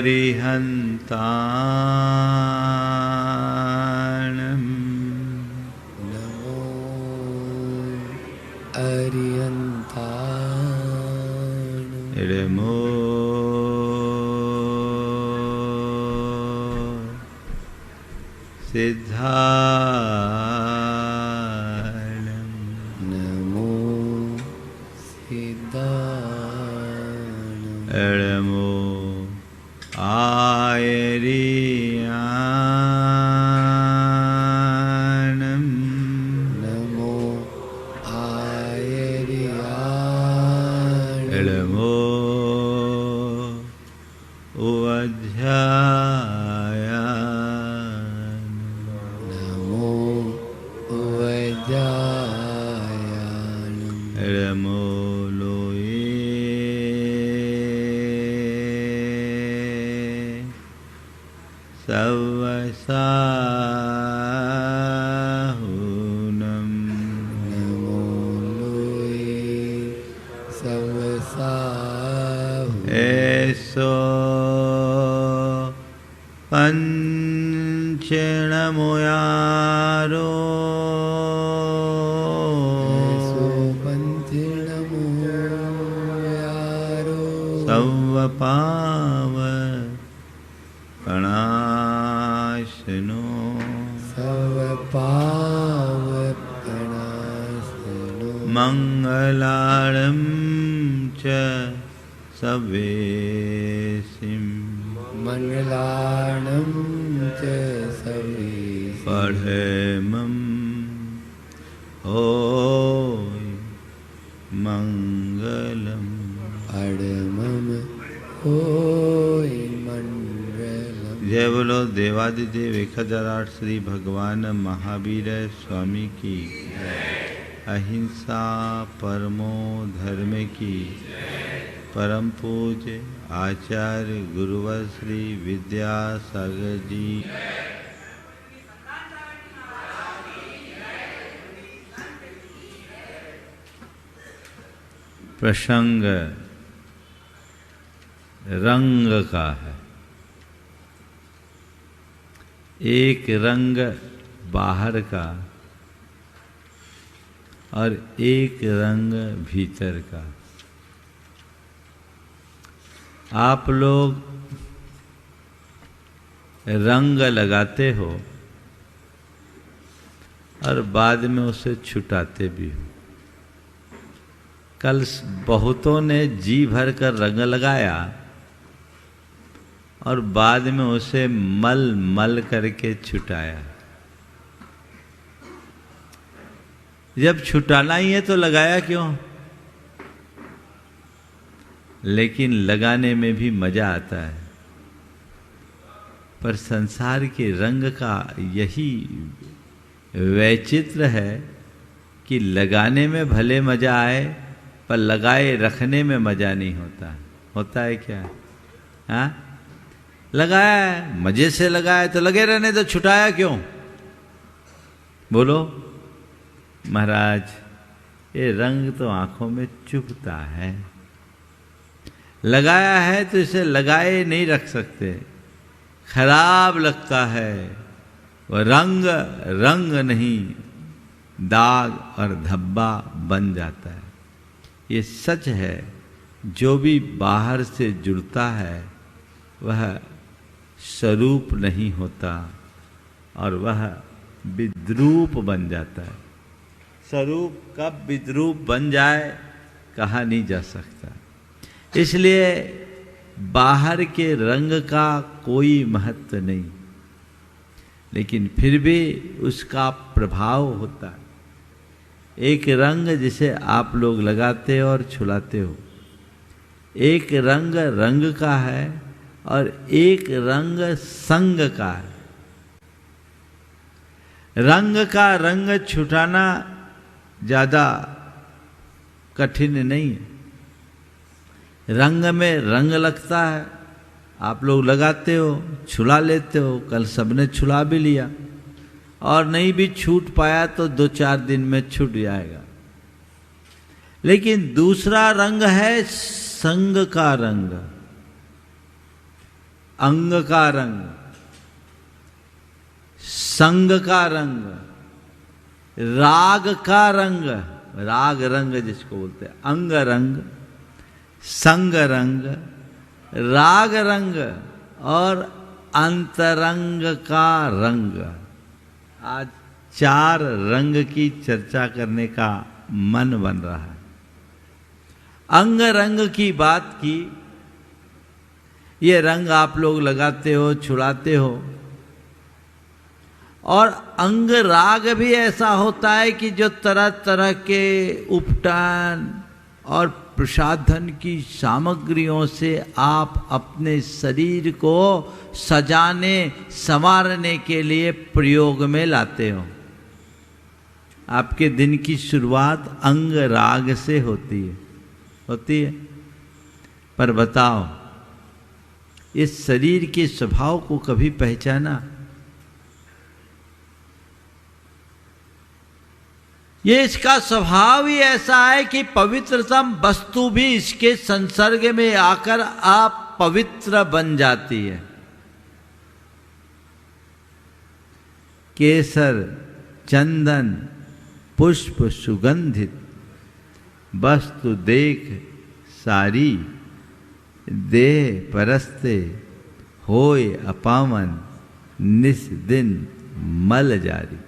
अरिहन्ताणम् नमो अरिहन्ताणम् इडमो सिद्धाणम् नमो सिद्धाणम् इडमो आयरियाणम् नमो आयरियाणम् इडमो उवध्यायाणम् नमो उवध्यायाणम् इडमो लोये सवसाहुनम् नमो लोये सवसाहु एषो पञ्चणमुयारो सोपन्तिर्नमोयारो सवपाव कणाशनो सवपावपणासनो मङ्गलाळं च सवेसिं मङ्गलाणं च सवेसिं पठेमं होय मङ्गलम् अडमम होय मङ्गलम्। जय बोलो देवादिदेव 1008 श्री भगवान महावीर स्वामी की, अहिंसा परमो धर्म की, परम पूज्य आचार्य गुरुवर श्री विद्यासागर जी प्रसंग रंग का है। एक रंग बाहर का और एक रंग भीतर का। आप लोग रंग लगाते हो और बाद में उसे छुटाते भी हो। कल बहुतों ने जी भर कर रंग लगाया और बाद में उसे मल मल करके छुटाया। जब छुटाना ही है तो लगाया क्यों? लेकिन लगाने में भी मजा आता है। पर संसार के रंग का यही वैचित्र है कि लगाने में भले मजा आए पर लगाए रखने में मजा नहीं होता। होता है क्या? हाँ, लगाया है, मजे से लगाया तो लगे रहने दो, छुटाया क्यों? बोलो महाराज, ये रंग तो आंखों में चुभता है। लगाया है तो इसे लगाए नहीं रख सकते, खराब लगता है। वह रंग रंग नहीं, दाग और धब्बा बन जाता है। ये सच है। जो भी बाहर से जुड़ता है वह स्वरूप नहीं होता और वह विद्रूप बन जाता है। स्वरूप कब विद्रूप बन जाए कहा नहीं जा सकता। इसलिए बाहर के रंग का कोई महत्व नहीं, लेकिन फिर भी उसका प्रभाव होता है। एक रंग जिसे आप लोग लगाते हो और छुलाते हो, एक रंग रंग का है और एक रंग संग का है। रंग का रंग छुटाना ज़्यादा कठिन नहीं है। रंग में रंग लगता है, आप लोग लगाते हो, छुला लेते हो। कल सबने छुला भी लिया और नहीं भी छूट पाया तो 2-4 दिन में छूट जाएगा। लेकिन दूसरा रंग है संग का रंग। अंग का रंग, संग का रंग, राग का रंग, राग रंग जिसको बोलते हैं, अंग रंग, संग रंग, राग रंग और अंतरंग का रंग। आज 4 रंग की चर्चा करने का मन बन रहा है। अंग रंग की बात की, ये रंग आप लोग लगाते हो, छुड़ाते हो। और अंग राग भी ऐसा होता है कि जो तरह तरह के उपटन और प्रसाधन की सामग्रियों से आप अपने शरीर को सजाने संवारने के लिए प्रयोग में लाते हो। आपके दिन की शुरुआत अंग राग से होती है। पर बताओ, इस शरीर के स्वभाव को कभी पहचाना? ये इसका स्वभाव ही ऐसा है कि पवित्रतम वस्तु भी इसके संसर्ग में आकर आप पवित्र बन जाती है। केसर, चंदन, पुष्प सुगंधित वस्तु देख सारी, देह परस्ते होय अपावन, निस दिन मल जारी।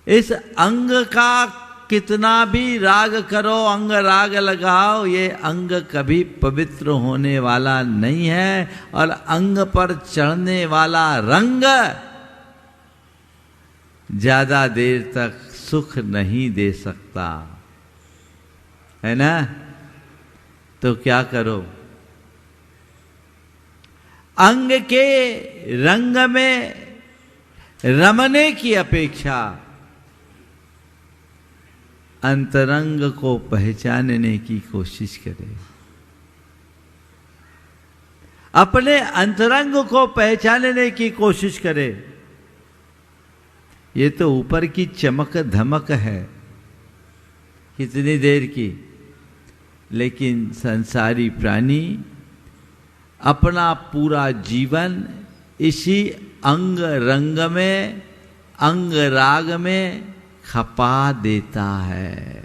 इस अंग का कितना भी राग करो, अंग राग लगाओ, ये अंग कभी पवित्र होने वाला नहीं है। और अंग पर चढ़ने वाला रंग ज्यादा देर तक सुख नहीं दे सकता, है ना? तो क्या करो, अंग के रंग में रमने की अपेक्षा अंतरंग को पहचानने की कोशिश करें। अपने अंतरंग को पहचानने की कोशिश करें। ये तो ऊपर की चमक धमक है, कितनी देर की, लेकिन संसारी प्राणी अपना पूरा जीवन इसी अंग रंग में, अंग राग में खपा देता है,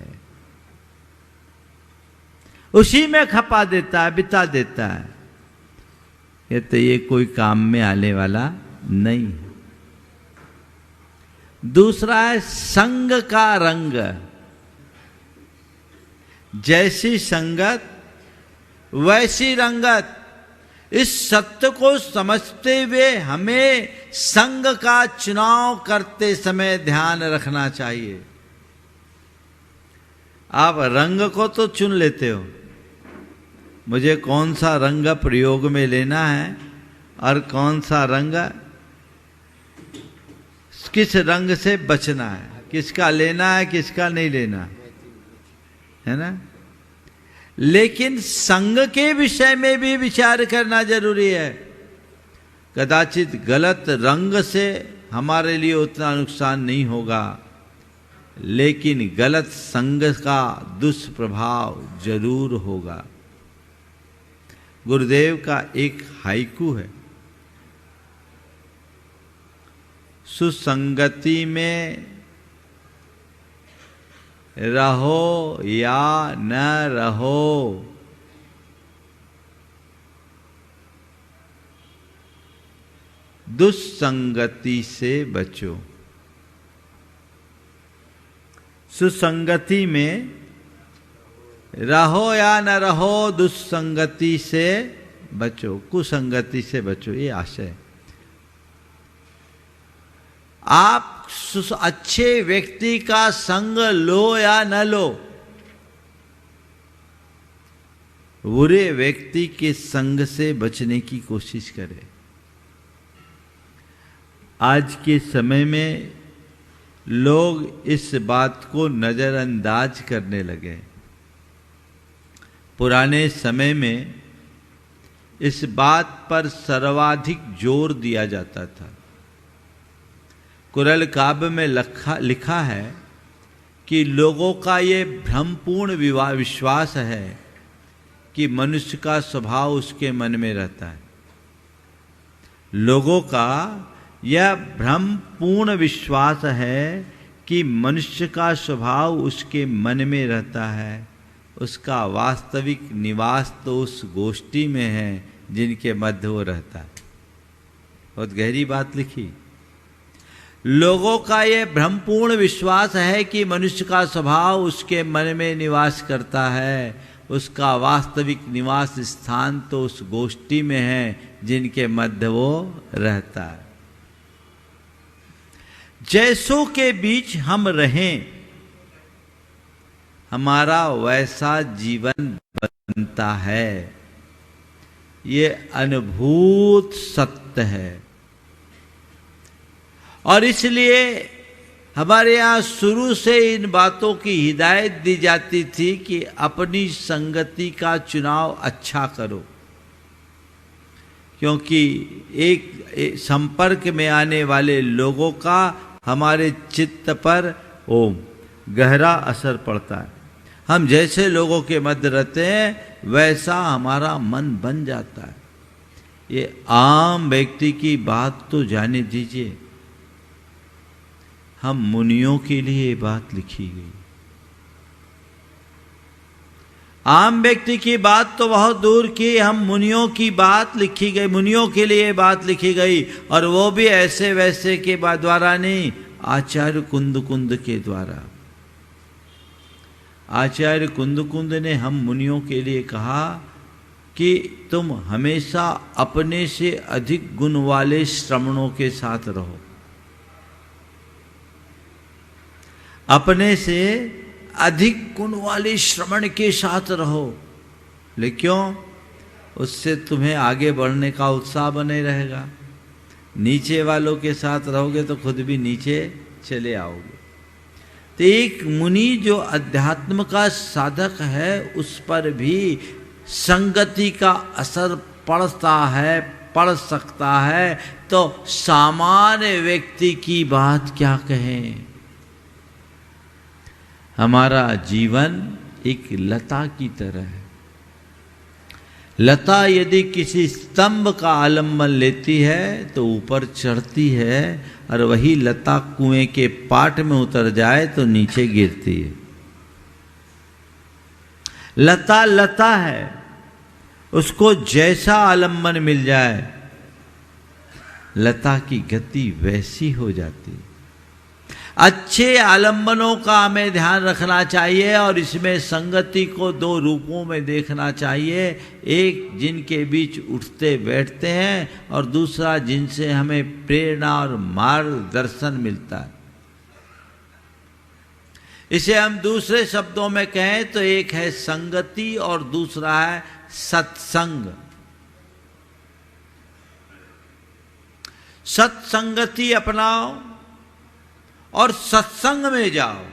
उसी में खपा देता है, बिता देता है। ये कोई काम में आने वाला नहीं। दूसरा है संग का रंग। जैसी संगत वैसी रंगत। इस सत्य को समझते हुए हमें संग का चुनाव करते समय ध्यान रखना चाहिए। आप रंग को तो चुन लेते हो, मुझे कौन सा रंग प्रयोग में लेना है और कौन सा रंग, किस रंग से बचना है, किसका लेना है किसका नहीं लेना है ना। लेकिन संग के विषय में भी विचार करना जरूरी है। कदाचित गलत रंग से हमारे लिए उतना नुकसान नहीं होगा, लेकिन गलत संग का दुष्प्रभाव जरूर होगा। गुरुदेव का एक हाइकू है, सुसंगति में रहो या न रहो, दुस्संगति से बचो। सुसंगति में रहो या न रहो, दुस्संगति से बचो, कुसंगति से बचो, ये आशय। आप अच्छे व्यक्ति का संग लो या न लो, बुरे व्यक्ति के संग से बचने की कोशिश करें। आज के समय में लोग इस बात को नजरअंदाज करने लगे। पुराने समय में इस बात पर सर्वाधिक जोर दिया जाता था। कुरल काव्य में लिखा है कि लोगों का ये भ्रमपूर्ण विश्वास है कि मनुष्य का स्वभाव उसके मन में रहता है। लोगों का यह भ्रमपूर्ण विश्वास है कि मनुष्य का स्वभाव उसके मन में रहता है, उसका वास्तविक निवास तो उस गोष्ठी में है जिनके मध्य वो रहता है। बहुत गहरी बात लिखी। लोगों का ये भ्रमपूर्ण विश्वास है कि मनुष्य का स्वभाव उसके मन में निवास करता है, उसका वास्तविक निवास स्थान तो उस गोष्ठी में है जिनके मध्य वो रहता है। जैसों के बीच हम रहें, हमारा वैसा जीवन बनता है। ये अनुभूत सत्य है। और इसलिए हमारे यहाँ शुरू से इन बातों की हिदायत दी जाती थी कि अपनी संगति का चुनाव अच्छा करो, क्योंकि एक संपर्क में आने वाले लोगों का हमारे चित्त पर गहरा असर पड़ता है। हम जैसे लोगों के मध्य रहते हैं वैसा हमारा मन बन जाता है। ये आम व्यक्ति की बात तो जाने दीजिए, हम मुनियों के लिए ये बात लिखी गई। आम व्यक्ति की बात तो बहुत दूर की, हम मुनियों की बात लिखी गई, मुनियों के लिए बात लिखी गई, और वो भी ऐसे वैसे के द्वारा नहीं, आचार्य कुंद के द्वारा। आचार्य कुंद ने हम मुनियों के लिए कहा कि तुम हमेशा अपने से अधिक गुण वाले श्रमणों के साथ रहो, अपने से अधिक गुण वाले श्रमण के साथ रहो। लेकिन क्यों? उससे तुम्हें आगे बढ़ने का उत्साह बने रहेगा। नीचे वालों के साथ रहोगे तो खुद भी नीचे चले आओगे। तो एक मुनि जो अध्यात्म का साधक है उस पर भी संगति का असर पड़ सकता है, तो सामान्य व्यक्ति की बात क्या कहें। हमारा जीवन एक लता की तरह है। लता यदि किसी स्तंभ का आलम्बन लेती है तो ऊपर चढ़ती है, और वही लता कुएं के पाट में उतर जाए तो नीचे गिरती है। लता लता है, उसको जैसा आलम्बन मिल जाए लता की गति वैसी हो जाती है। अच्छे आलम्बनों का हमें ध्यान रखना चाहिए, और इसमें संगति को दो रूपों में देखना चाहिए। एक जिनके बीच उठते बैठते हैं, और दूसरा जिनसे हमें प्रेरणा और मार्गदर्शन मिलता है। इसे हम दूसरे शब्दों में कहें तो एक है संगति और दूसरा है सत्संग। सत्संगति अपनाओ और सत्संग में जाओ।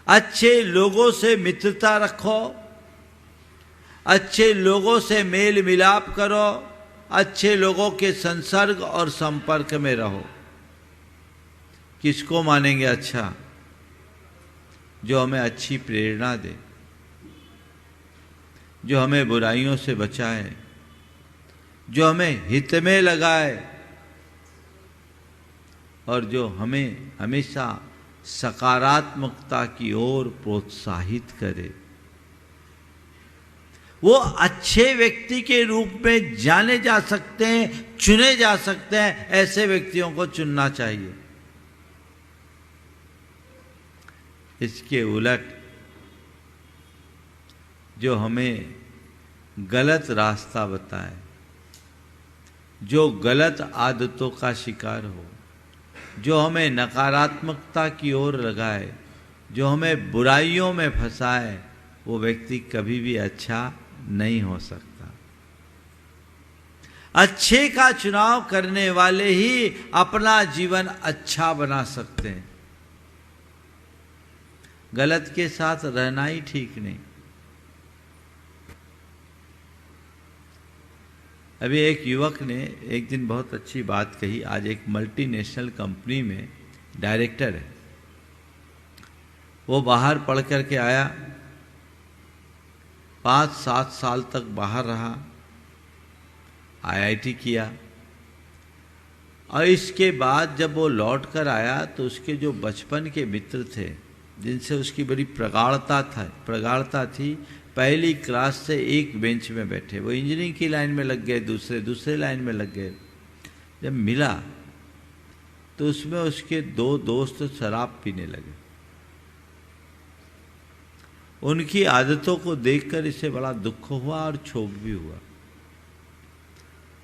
अच्छे लोगों से मित्रता रखो, अच्छे लोगों से मेल मिलाप करो, अच्छे लोगों के संसर्ग और संपर्क में रहो। किसको मानेंगे अच्छा? जो हमें अच्छी प्रेरणा दे, जो हमें बुराइयों से बचाए, जो हमें हित में लगाए, और जो हमें हमेशा सकारात्मकता की ओर प्रोत्साहित करे। वो अच्छे व्यक्ति के रूप में जाने जा सकते हैं, चुने जा सकते हैं। ऐसे व्यक्तियों को चुनना चाहिए। इसके उलट जो हमें गलत रास्ता बताए, जो गलत आदतों का शिकार हो, जो हमें नकारात्मकता की ओर लगाए, जो हमें बुराइयों में फंसाए, वो व्यक्ति कभी भी अच्छा नहीं हो सकता। अच्छे का चुनाव करने वाले ही अपना जीवन अच्छा बना सकते हैं। गलत के साथ रहना ही ठीक नहीं। अभी एक युवक ने एक दिन बहुत अच्छी बात कही। आज एक मल्टीनेशनल कंपनी में डायरेक्टर है। वो बाहर पढ़ कर के आया 5-7 साल तक बाहर रहा, IIT किया, और इसके बाद जब वो लौट कर आया तो उसके जो बचपन के मित्र थे जिनसे उसकी बड़ी प्रगाढ़ता थी, पहली क्लास से एक बेंच में बैठे, वो इंजीनियरिंग की लाइन में लग गए, दूसरे लाइन में लग गए। जब मिला तो उसमें उसके 2 दोस्त शराब पीने लगे। उनकी आदतों को देखकर इसे बड़ा दुख हुआ और क्षोभ भी हुआ।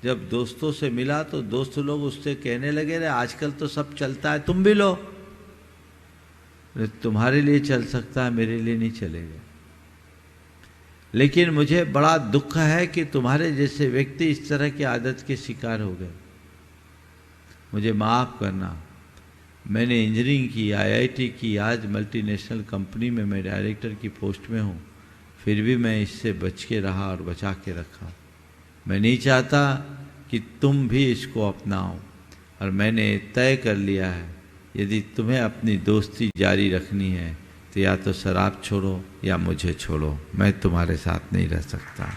जब दोस्तों से मिला तो दोस्त लोग उससे कहने लगे, रे आजकल तो सब चलता है, तुम भी लो। तुम्हारे लिए चल सकता है, मेरे लिए नहीं चलेगा। लेकिन मुझे बड़ा दुख है कि तुम्हारे जैसे व्यक्ति इस तरह की आदत के शिकार हो गए। मुझे माफ़ करना, मैंने इंजीनियरिंग की, IIT की, आज मल्टीनेशनल कंपनी में मैं डायरेक्टर की पोस्ट में हूँ, फिर भी मैं इससे बच के रहा और बचा के रखा। मैं नहीं चाहता कि तुम भी इसको अपनाओ, और मैंने तय कर लिया है यदि तुम्हें अपनी दोस्ती जारी रखनी है तो या तो शराब छोड़ो या मुझे छोड़ो, मैं तुम्हारे साथ नहीं रह सकता।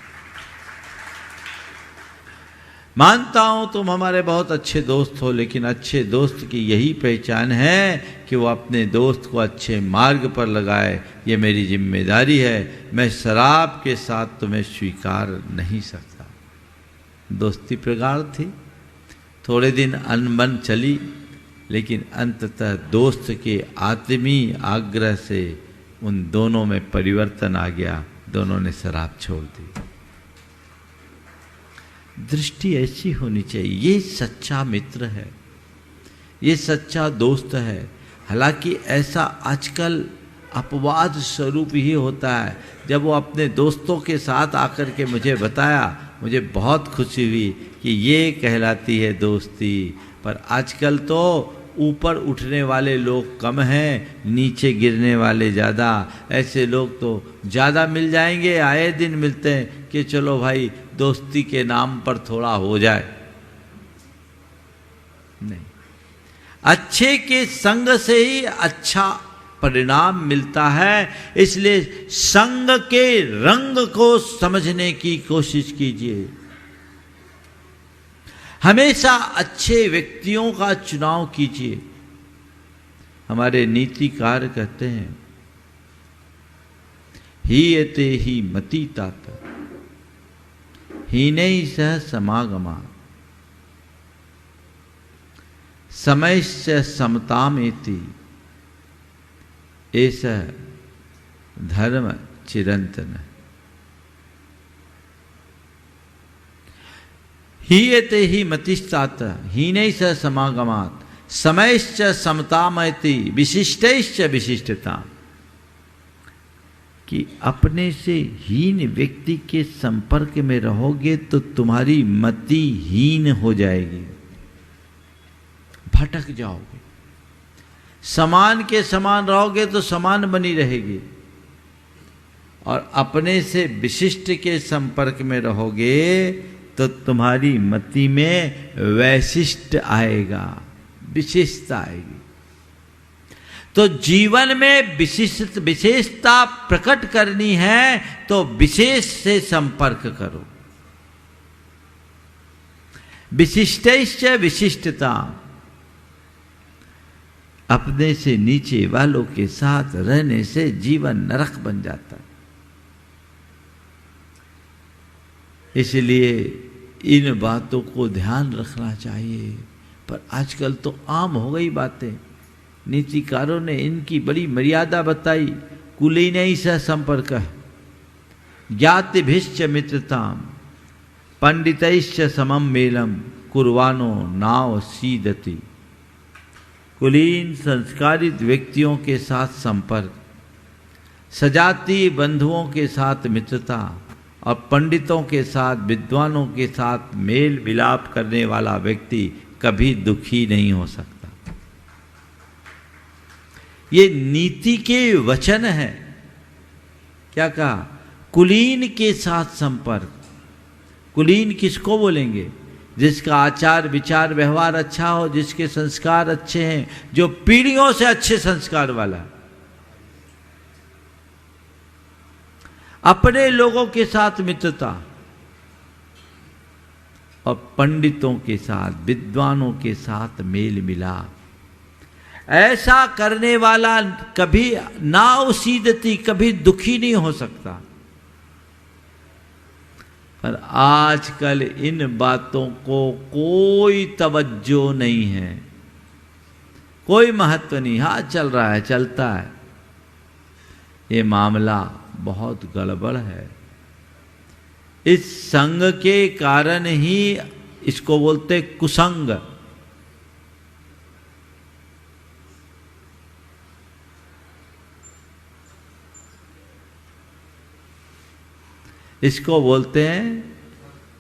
मानता हूं तुम हमारे बहुत अच्छे दोस्त हो, लेकिन अच्छे दोस्त की यही पहचान है कि वो अपने दोस्त को अच्छे मार्ग पर लगाए। ये मेरी जिम्मेदारी है। मैं शराब के साथ तुम्हें स्वीकार नहीं सकता। दोस्ती प्रगाढ़ थी, थोड़े दिन अनबन चली, लेकिन अंततः दोस्त के आत्मीय आग्रह से उन दोनों में परिवर्तन आ गया। दोनों ने शराब छोड़ दी। दृष्टि ऐसी होनी चाहिए। ये सच्चा मित्र है, ये सच्चा दोस्त है। हालांकि ऐसा आजकल अपवाद स्वरूप ही होता है। जब वो अपने दोस्तों के साथ आकर के मुझे बताया, मुझे बहुत खुशी हुई कि ये कहलाती है दोस्ती। पर आजकल तो ऊपर उठने वाले लोग कम हैं, नीचे गिरने वाले ज़्यादा। ऐसे लोग तो ज़्यादा मिल जाएंगे, आए दिन मिलते हैं कि चलो भाई दोस्ती के नाम पर थोड़ा हो जाए। नहीं, अच्छे के संग से ही अच्छा परिणाम मिलता है। इसलिए संग के रंग को समझने की कोशिश कीजिए। हमेशा अच्छे व्यक्तियों का चुनाव कीजिए। हमारे नीतिकार कहते हैं, हीयते ही मति तात हीनैः सह समागमा समयस्य समतामेति एषः धर्म चिरंतन। हीयते ही मतिस्तात हीनैः सह समागमात् समयश्च समतामयति विशिष्टैश्च विशिष्टता। कि अपने से हीन व्यक्ति के संपर्क में रहोगे तो तुम्हारी मति हीन हो जाएगी, भटक जाओगे। समान के समान रहोगे तो समान बनी रहेगी, और अपने से विशिष्ट के संपर्क में रहोगे तो तुम्हारी मति में वैशिष्ट आएगा, विशेषता आएगी। तो जीवन में विशेषता प्रकट करनी है तो विशेष से संपर्क करो। विशिष्टैश्च विशिष्टता। अपने से नीचे वालों के साथ रहने से जीवन नरक बन जाता है। इसलिए इन बातों को ध्यान रखना चाहिए। पर आजकल तो आम हो गई बातें। नीतिकारों ने इनकी बड़ी मर्यादा बताई। कुलीनैः सह संपर्क, ज्ञातिभिश्च मित्रताम, पंडितैश्च समम मेलम, कुर्वाणो नाव सीदति। कुलीन संस्कारित व्यक्तियों के साथ संपर्क, सजातीय बंधुओं के साथ मित्रता और पंडितों के साथ, विद्वानों के साथ मेल मिलाप करने वाला व्यक्ति कभी दुखी नहीं हो सकता। ये नीति के वचन है। क्या कहा? कुलीन के साथ संपर्क। कुलीन किसको बोलेंगे? जिसका आचार विचार व्यवहार अच्छा हो, जिसके संस्कार अच्छे हैं, जो पीढ़ियों से अच्छे संस्कार वाला। अपने लोगों के साथ मित्रता और पंडितों के साथ, विद्वानों के साथ मेल मिलाप, ऐसा करने वाला कभी ना उसीदती, कभी दुखी नहीं हो सकता। पर आजकल इन बातों को कोई तवज्जो नहीं है, कोई महत्व नहीं। हाँ, चल रहा है, चलता है। ये मामला बहुत गड़बड़ है। इस संग के कारण ही इसको बोलते कुसंग। इसको बोलते हैं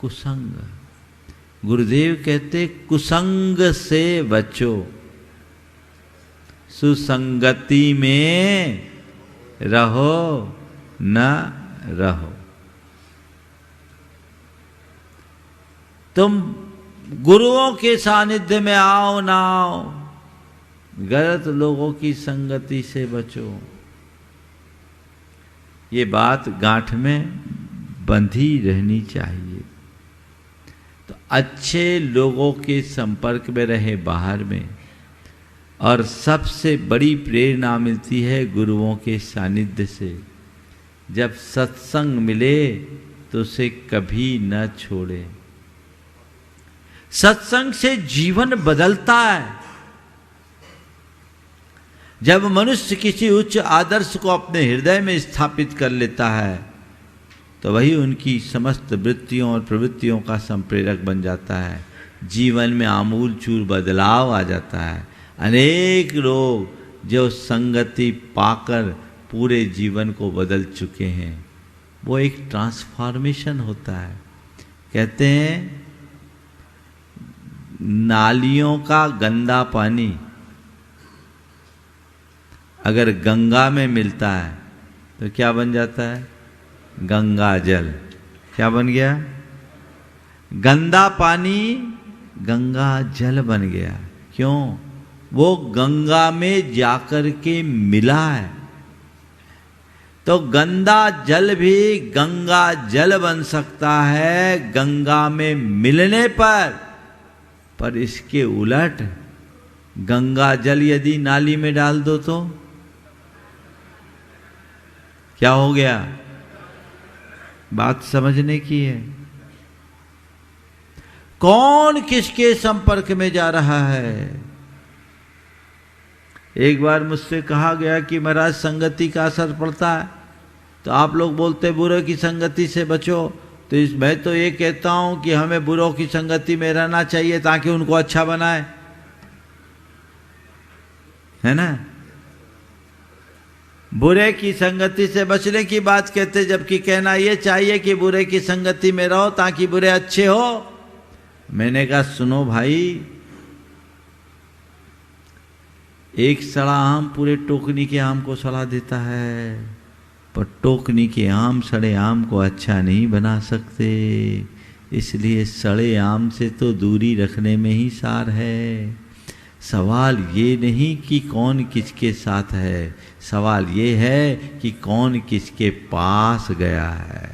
कुसंग। गुरुदेव कहते कुसंग से बचो, सुसंगति में रहो न रहो। तुम गुरुओं के सानिध्य में आओ ना आओ, गलत लोगों की संगति से बचो। ये बात गांठ में बंधी रहनी चाहिए। तो अच्छे लोगों के संपर्क में रहे बाहर में, और सबसे बड़ी प्रेरणा मिलती है गुरुओं के सानिध्य से। जब सत्संग मिले तो उसे कभी न छोड़े। सत्संग से जीवन बदलता है। जब मनुष्य किसी उच्च आदर्श को अपने हृदय में स्थापित कर लेता है तो वही उनकी समस्त वृत्तियों और प्रवृत्तियों का संप्रेरक बन जाता है। जीवन में आमूल चूल बदलाव आ जाता है। अनेक लोग जो संगति पाकर पूरे जीवन को बदल चुके हैं, वो एक ट्रांसफॉर्मेशन होता है। कहते हैं नालियों का गंदा पानी अगर गंगा में मिलता है तो क्या बन जाता है? गंगा जल। क्या बन गया? गंदा पानी गंगा जल बन गया। क्यों? वो गंगा में जाकर के मिला है। तो गंदा जल भी गंगा जल बन सकता है गंगा में मिलने पर इसके उलट गंगा जल यदि नाली में डाल दो तो क्या हो गया? बात समझने की है। कौन किसके संपर्क में जा रहा है? एक बार मुझसे कहा गया कि महाराज संगति का असर पड़ता है, तो आप लोग बोलते बुरे की संगति से बचो। तो मैं तो ये कहता हूं कि हमें बुरों की संगति में रहना चाहिए ताकि उनको अच्छा बनाए, है ना? बुरे की संगति से बचने की बात कहते, जबकि कहना ये चाहिए कि बुरे की संगति में रहो ताकि बुरे अच्छे हो। मैंने कहा सुनो भाई, एक सड़ा आम पूरे टोकनी के आम को सड़ा देता है, पर टोकनी के आम सड़े आम को अच्छा नहीं बना सकते। इसलिए सड़े आम से तो दूरी रखने में ही सार है। सवाल ये नहीं कि कौन किसके साथ है, सवाल ये है कि कौन किसके पास गया है।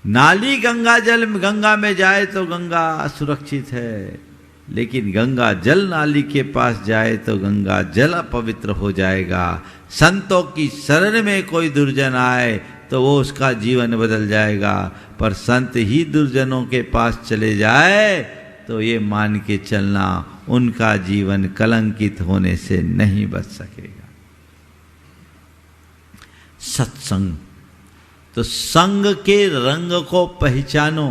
नाली गंगा जल गंगा में जाए तो गंगा सुरक्षित है, लेकिन गंगा जल नाली के पास जाए तो गंगा जल अपवित्र हो जाएगा। संतों की शरण में कोई दुर्जन आए तो वो उसका जीवन बदल जाएगा, पर संत ही दुर्जनों के पास चले जाए तो ये मान के चलना उनका जीवन कलंकित होने से नहीं बच सकेगा। सत्संग तो संग के रंग को पहचानो।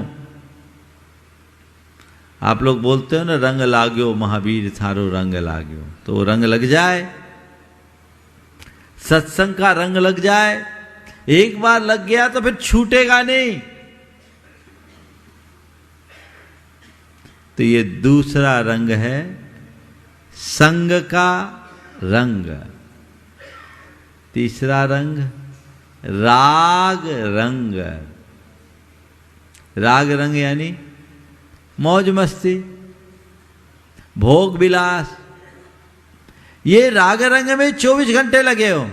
आप लोग बोलते हो ना, रंग लाग्यो महावीर थारो रंग लाग्यो, तो रंग लग जाए, सत्संग का रंग लग जाए। एक बार लग गया तो फिर छूटेगा नहीं। तो ये दूसरा रंग है संग का रंग। तीसरा रंग राग रंग। राग रंग यानी मौज मस्ती, भोग विलास। ये राग रंग में 24 घंटे लगे हो।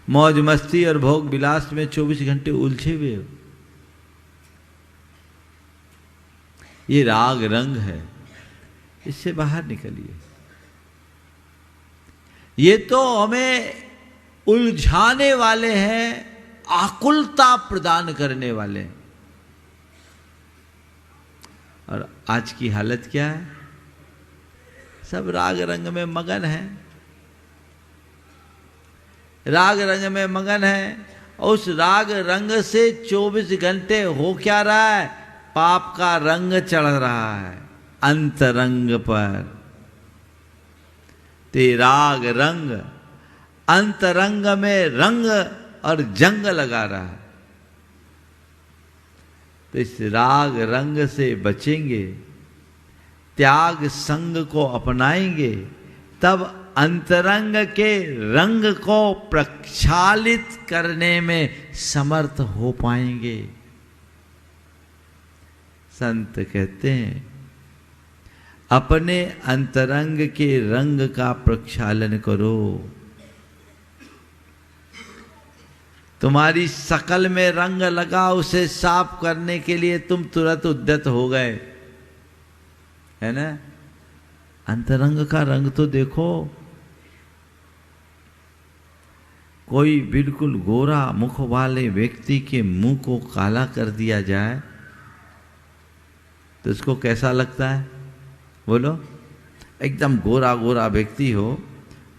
मौज मस्ती और भोग विलास में 24 घंटे उलझे हुए हो। ये राग रंग है, इससे बाहर निकलिए। ये तो हमें उलझाने वाले हैं, आकुलता प्रदान करने वाले हैं। और आज की हालत क्या है? सब राग रंग में मगन है, राग रंग में मगन है। और उस राग रंग से 24 घंटे हो क्या रहा है? पाप का रंग चढ़ रहा है अंतरंग पर। ते राग रंग अंतरंग में रंग और जंग लगा रहा है। तो इस राग रंग से बचेंगे, त्याग संग को अपनाएंगे, तब अंतरंग के रंग को प्रक्षालित करने में समर्थ हो पाएंगे। संत कहते हैं अपने अंतरंग के रंग का प्रक्षालन करो। तुम्हारी शकल में रंग लगा, उसे साफ करने के लिए तुम तुरंत उद्यत हो गए, है ना? अंतरंग का रंग तो देखो। कोई बिल्कुल गोरा मुख वाले व्यक्ति के मुंह को काला कर दिया जाए तो उसको कैसा लगता है? बोलो। एकदम गोरा गोरा व्यक्ति हो,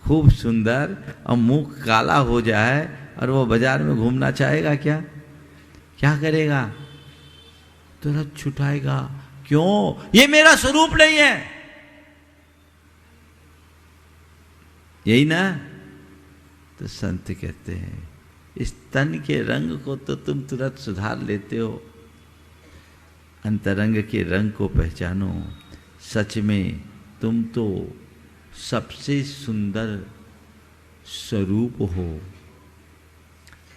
खूब सुंदर, और मुंह काला हो जाए और वो बाजार में घूमना चाहेगा क्या? क्या करेगा? तुरंत छुटाएगा। क्यों? ये मेरा स्वरूप नहीं है। यही ना? तो संत कहते हैं इस तन के रंग को तो तुम तुरंत सुधार लेते हो, अंतरंग के रंग को पहचानो। सच में तुम तो सबसे सुंदर स्वरूप हो,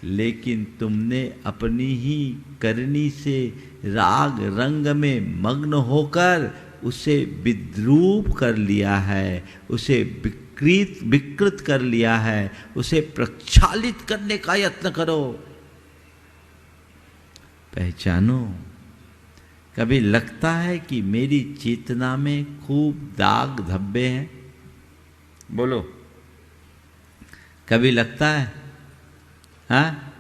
लेकिन तुमने अपनी ही करनी से राग रंग में मग्न होकर उसे विद्रूप कर लिया है, उसे विकृत कर लिया है। उसे प्रक्षालित करने का यत्न करो, पहचानो। कभी लगता है कि मेरी चेतना में खूब दाग धब्बे हैं? बोलो, कभी लगता है? हाँ?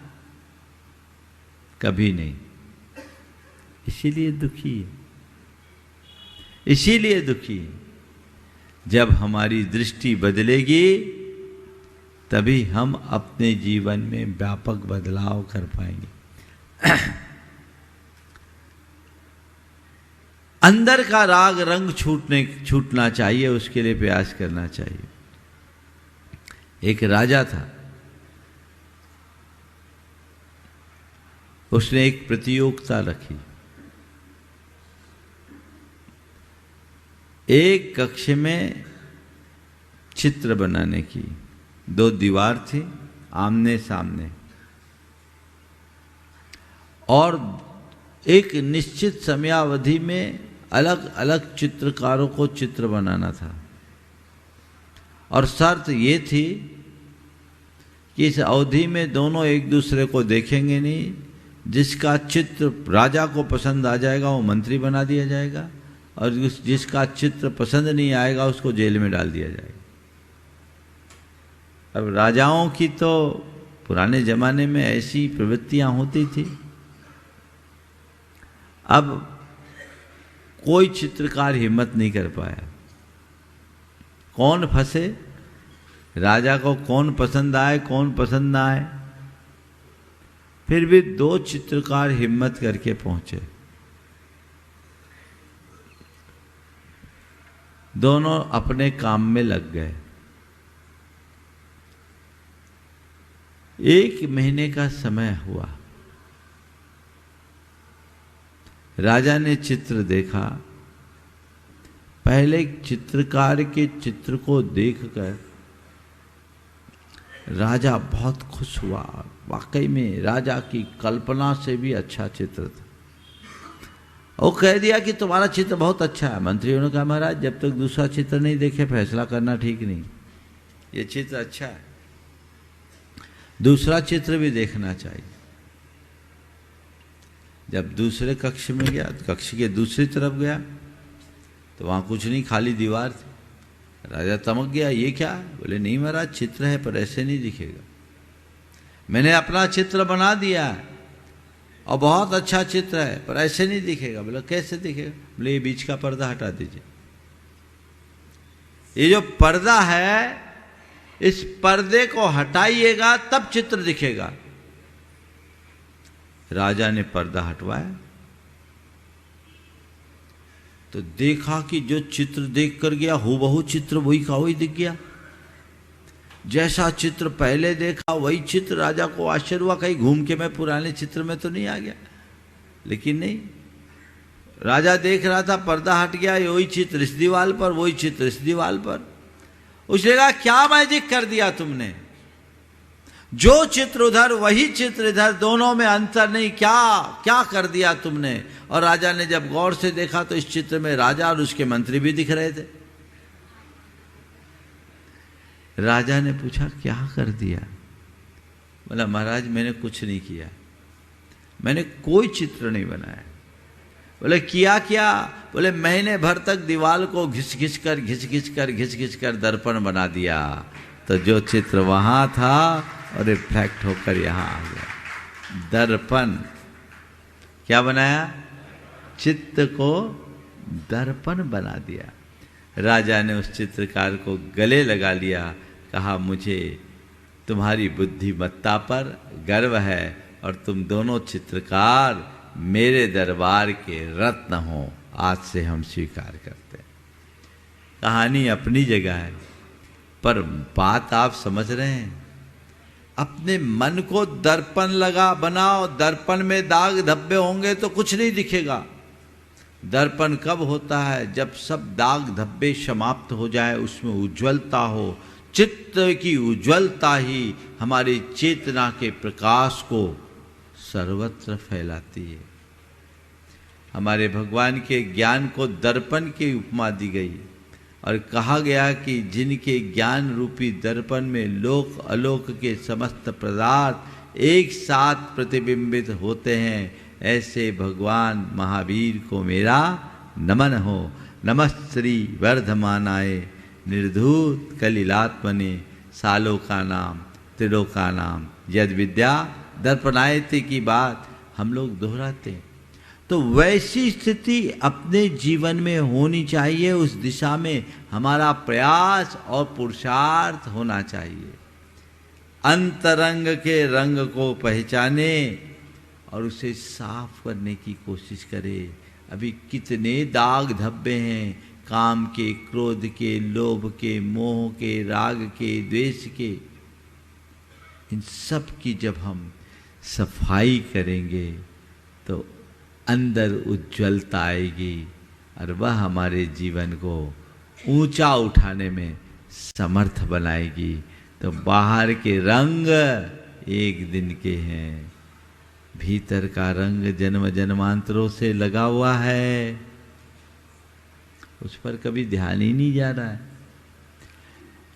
कभी नहीं। इसीलिए दुखी है, इसीलिए दुखी है। जब हमारी दृष्टि बदलेगी तभी हम अपने जीवन में व्यापक बदलाव कर पाएंगे। अंदर का राग रंग छूटना चाहिए, उसके लिए प्रयास करना चाहिए। एक राजा था, उसने एक प्रतियोगिता रखी। एक कक्ष में चित्र बनाने की, 2 दीवार थी आमने सामने, और एक निश्चित समयावधि में अलग अलग चित्रकारों को चित्र बनाना था। और शर्त ये थी कि इस अवधि में दोनों एक दूसरे को देखेंगे नहीं। जिसका चित्र राजा को पसंद आ जाएगा वो मंत्री बना दिया जाएगा, और जिसका चित्र पसंद नहीं आएगा उसको जेल में डाल दिया जाएगा। अब राजाओं की तो पुराने जमाने में ऐसी प्रवृत्तियां होती थी। अब कोई चित्रकार हिम्मत नहीं कर पाया। कौन फंसे, राजा को कौन पसंद आए कौन पसंद ना आए। फिर भी 2 चित्रकार हिम्मत करके पहुंचे। दोनों अपने काम में लग गए। 1 महीने का समय हुआ। राजा ने चित्र देखा। पहले चित्रकार के चित्र को देखकर राजा बहुत खुश हुआ। वाकई में राजा की कल्पना से भी अच्छा चित्र था। वो कह दिया कि तुम्हारा चित्र बहुत अच्छा है। मंत्रियों ने कहा महाराज जब तक दूसरा चित्र नहीं देखे फैसला करना ठीक नहीं, ये चित्र अच्छा है। दूसरा चित्र भी देखना चाहिए। जब दूसरे कक्ष में गया, कक्ष के दूसरी तरफ गया तो वहाँ कुछ नहीं, खाली दीवार थी। राजा तमक गया, ये क्या? बोले नहीं महाराज, चित्र है पर ऐसे नहीं दिखेगा। मैंने अपना चित्र बना दिया है और बहुत अच्छा चित्र है पर ऐसे नहीं दिखेगा। बोले कैसे दिखेगा? बोले ये बीच का पर्दा हटा दीजिए। ये जो पर्दा है, इस पर्दे को हटाइएगा तब चित्र दिखेगा। राजा ने पर्दा हटवाया तो देखा कि जो चित्र देख कर गया हूबहू चित्र वही का वही दिख गया। जैसा चित्र पहले देखा वही चित्र। राजा को आश्चर्य हुआ, कहीं घूम के मैं पुराने चित्र में तो नहीं आ गया। लेकिन नहीं, राजा देख रहा था पर्दा हट गया, वही चित्र इस दीवार पर, वही चित्र इस दीवार पर। उसने कहा क्या मैजिक कर दिया तुमने? जो चित्र उधर वही चित्र इधर, दोनों में अंतर नहीं, क्या क्या कर दिया तुमने? और राजा ने जब गौर से देखा तो इस चित्र में राजा और उसके मंत्री भी दिख रहे थे। राजा ने पूछा क्या कर दिया? बोला महाराज मैंने कुछ नहीं किया, मैंने कोई चित्र नहीं बनाया। बोले किया क्या? बोले महीने भर तक दीवार को घिस घिस कर दर्पण बना दिया, तो जो चित्र वहां था और रिफ्लेक्ट होकर यहाँ आ गया। दर्पण क्या बनाया? चित्त को दर्पण बना दिया। राजा ने उस चित्रकार को गले लगा लिया, कहा मुझे तुम्हारी बुद्धिमत्ता पर गर्व है और तुम दोनों चित्रकार मेरे दरबार के रत्न हो, आज से हम स्वीकार करते हैं। कहानी अपनी जगह है पर बात आप समझ रहे हैं। अपने मन को दर्पण लगा बनाओ, दर्पण में दाग धब्बे होंगे तो कुछ नहीं दिखेगा। दर्पण कब होता है? जब सब दाग धब्बे समाप्त हो जाए, उसमें उज्ज्वलता हो। चित्त की उज्ज्वलता ही हमारी चेतना के प्रकाश को सर्वत्र फैलाती है। हमारे भगवान के ज्ञान को दर्पण की उपमा दी गई और कहा गया कि जिनके ज्ञान रूपी दर्पण में लोक अलोक के समस्त पदार्थ एक साथ प्रतिबिंबित होते हैं, ऐसे भगवान महावीर को मेरा नमन हो। नमः श्री वर्धमानाय निर्धूत कलिलात्मने सालोका नाम त्रिलोका नाम यद विद्या दर्पणायते की बात हम लोग दोहराते हैं। तो वैसी स्थिति अपने जीवन में होनी चाहिए, उस दिशा में हमारा प्रयास और पुरुषार्थ होना चाहिए। अंतरंग के रंग को पहचाने और उसे साफ करने की कोशिश करें। अभी कितने दाग धब्बे हैं, काम के, क्रोध के, लोभ के, मोह के, राग के, द्वेष के। इन सब की जब हम सफाई करेंगे तो अंदर उज्ज्वलता आएगी और वह हमारे जीवन को ऊंचा उठाने में समर्थ बनाएगी। तो बाहर के रंग एक दिन के हैं, भीतर का रंग जन्म जन्मांतरों से लगा हुआ है, उस पर कभी ध्यान ही नहीं जा रहा है।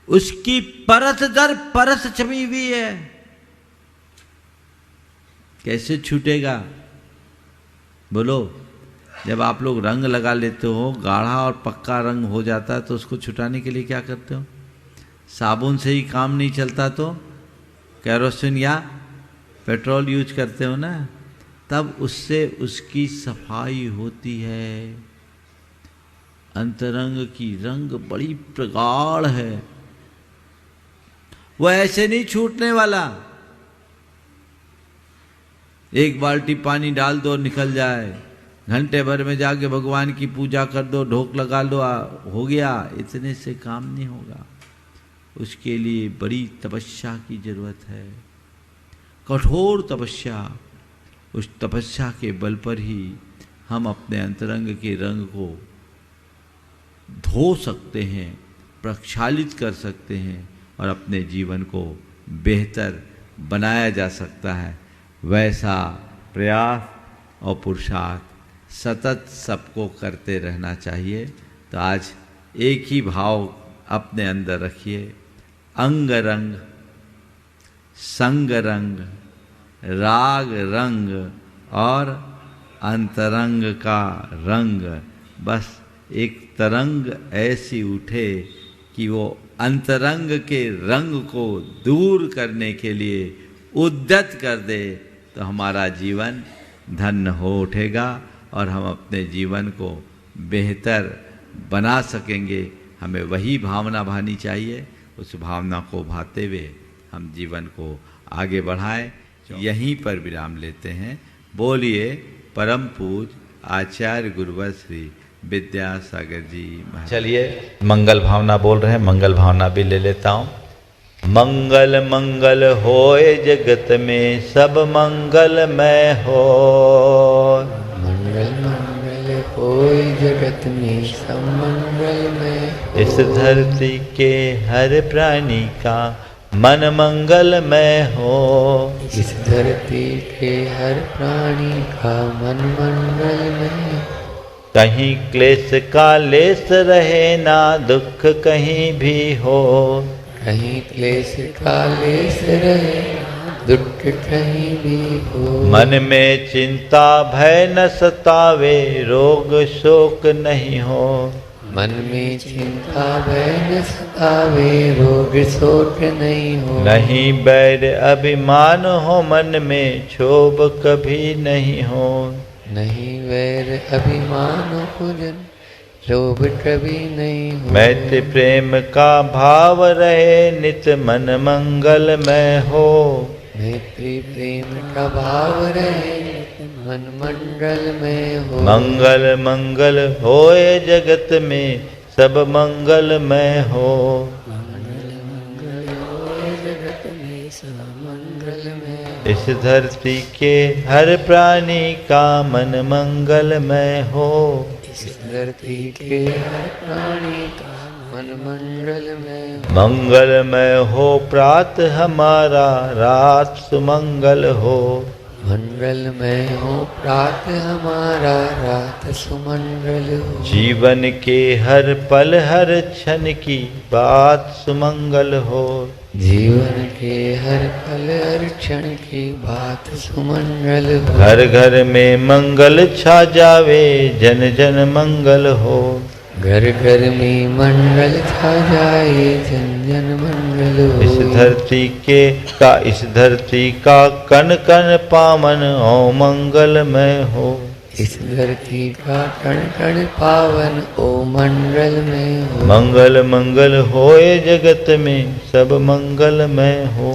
उसकी परत दर परत छपी हुई है, कैसे छूटेगा? बोलो। जब आप लोग रंग लगा लेते हो, गाढ़ा और पक्का रंग हो जाता है तो उसको छुटाने के लिए क्या करते हो? साबुन से ही काम नहीं चलता तो केरोसिन या पेट्रोल यूज करते हो ना, तब उससे उसकी सफाई होती है। अंतरंग की रंग बड़ी प्रगाढ़ है, वह ऐसे नहीं छूटने वाला। एक बाल्टी पानी डाल दो निकल जाए, घंटे भर में जाके भगवान की पूजा कर दो, ढोक लगा लो, हो गया। इतने से काम नहीं होगा, उसके लिए बड़ी तपस्या की जरूरत है, कठोर तपस्या। उस तपस्या के बल पर ही हम अपने अंतरंग के रंग को धो सकते हैं, प्रक्षालित कर सकते हैं और अपने जीवन को बेहतर बनाया जा सकता है। वैसा प्रयास और पुरुषार्थ सतत सबको करते रहना चाहिए। तो आज एक ही भाव अपने अंदर रखिए, अंग रंग संग रंग, राग रंग और अंतरंग का रंग, बस एक तरंग ऐसी उठे कि वो अंतरंग के रंग को दूर करने के लिए उद्यत कर दे, तो हमारा जीवन धन्य हो उठेगा और हम अपने जीवन को बेहतर बना सकेंगे। हमें वही भावना भानी चाहिए, उस भावना को भाते हुए हम जीवन को आगे बढ़ाएं। यहीं पर विराम लेते हैं। बोलिए परम पूज आचार्य गुरुवर श्री विद्यासागर जी महाराज। चलिए मंगल भावना बोल रहे हैं, मंगल भावना भी ले लेता हूँ। मंगल मंगल होए जगत में सब मंगलमय हो। मंगल मंगल होए जगत में सब मंगलमय। इस धरती के हर प्राणी का मन मंगलमय हो। इस धरती के हर प्राणी का मन मंगलमय। कहीं क्लेश का लेस रहे ना दुख कहीं भी हो। कहीं क्लेश का लेस रहे दुख कहीं भी हो। मन में चिंता भय न सतावे रोग शोक नहीं हो। मन में चिंता भय न सतावे रोग शोक नहीं हो। नहीं बैर अभिमान हो मन में क्षोभ कभी नहीं हो। नहीं वैर अभिमान पूजन लोभ कभी नहीं हो। मैत्री प्रेम का भाव रहे नित मन मंगलमय हो। मैत्री प्रेम का भाव रहे मन मंगल में हो। मंगल मंगल होए जगत में सब मंगलमय हो। मंगल होए जगत में सब मंगल में। इस धरती के हर प्राणी का मन मंगलमय हो। इस धरती के हर प्राणी का मन मंगल में। मंगलमय हो प्रात हमारा रात सुमंगल हो। मंगलमय हो प्रात हमारा रात सुमंगल हो। जीवन के हर पल हर क्षण की बात सुमंगल हो। जीवन के हर पल हर क्षण की बात सुमंगल हो। घर घर में मंगल छा जावे जन जन मंगल हो। घर घर में मंगल छा जाए जन जन मंगल हो। इस धरती का कण कण पावन हो मंगलमय हो। इस धरती का कण कण पावन ओ मंगल में हो। मंगल मंगल होए जगत में सब मंगलमय हो।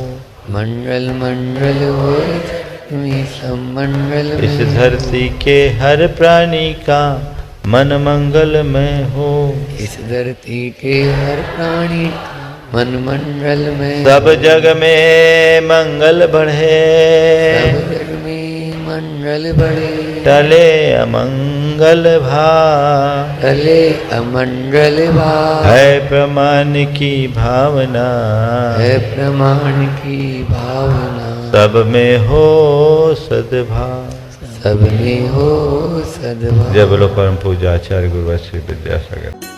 मंगल मंगल होए जगत में सब मंगल में। इस धरती के हर प्राणी का मन मंगलमय हो। इस धरती के हर प्राणी मन मंगल में। सब जग में मंगल बढ़े। सब जग में मंगल बढ़े। टले अमंगल भाव। टले अमंगल भाव। है प्रमाण की भावना। है प्रमाण की भावना। सब में हो सद्भाव। सब में हो सद्भाव। जय बोलो परम पूज्य आचार्य गुरुवर श्री विद्यासागर।